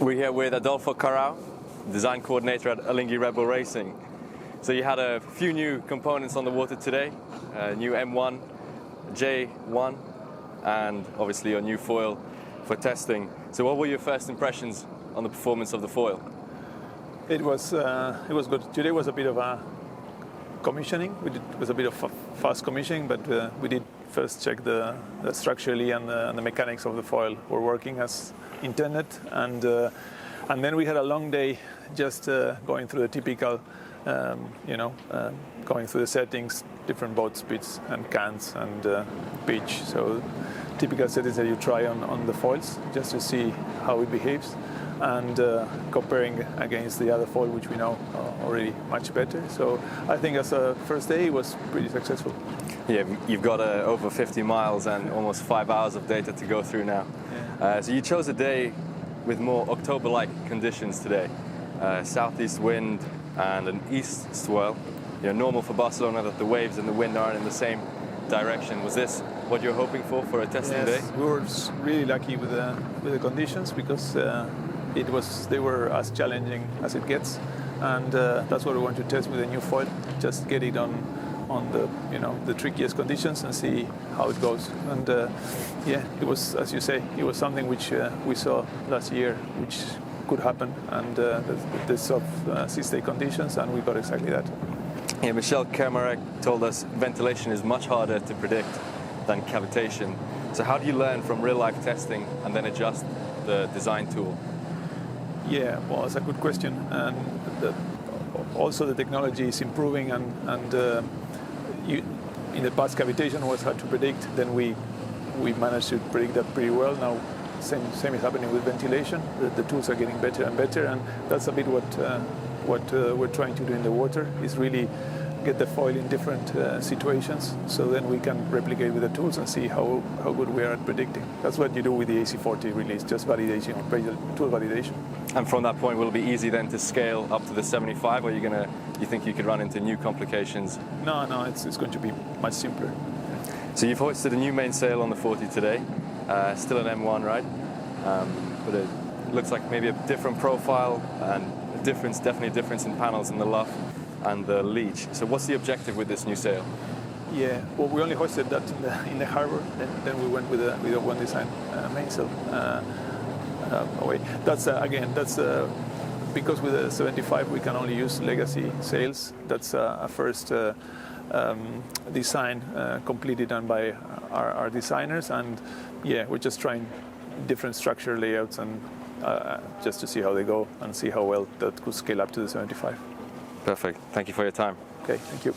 We're here with Adolfo Carrau, design coordinator at Alinghi Red Bull Racing. So you had a few new components on the water today, new M1, J1, and obviously your new foil for testing. So what were your first impressions on the performance of the foil? It was good. Today was a bit of a commissioning. It was a bit of fast commissioning, but we did first check the structurally and the mechanics of the foil were working as intended, and then we had a long day just going through the typical, going through the settings, different boat speeds and cants and pitch. So typical settings that you try on the foils just to see how it behaves, and comparing against the other foil, which we know already much better. So I think as a first day it was pretty successful. Yeah, you've got over 50 miles and almost 5 hours of data to go through now. Yeah. So you chose a day with more October-like conditions today. Southeast wind and an east swell. Normal for Barcelona that the waves and the wind aren't in the same direction. Was this what you're hoping for a testing day? We were really lucky with the conditions, because they were as challenging as it gets, and that's what we want to test with the new foil. Just get it on the trickiest conditions and see how it goes. And it was, as you say, it was something which we saw last year, which could happen, and the soft 6-day conditions, and we got exactly that. Yeah, Michel Kermarek told us ventilation is much harder to predict than cavitation. So how do you learn from real-life testing and then adjust the design tool? Yeah, well, that's a good question. And also the technology is improving, and in the past cavitation was hard to predict. Then we managed to predict that pretty well. Now same is happening with ventilation. The tools are getting better and better, and that's a bit what we're trying to do in the water, is really get the foil in different situations, so then we can replicate with the tools and see how good we are at predicting. That's what you do with the AC40 release, just validation, tool validation. And from that point, will it be easy then to scale up to the 75, or you think you could run into new complications? No, it's going to be much simpler. So you've hoisted a new mainsail on the 40 today, still an M1, right? But it looks like maybe a different profile and definitely a difference in panels in the luff and the leech. So what's the objective with this new sail? Yeah, well, we only hoisted that in the harbor. Then we went with a one design mainsail away. That's because with the 75 we can only use legacy sails. That's a first design completely done by our designers, and yeah, we're just trying different structure layouts and just to see how they go and see how well that could scale up to the 75. Perfect. Thank you for your time. Okay, thank you.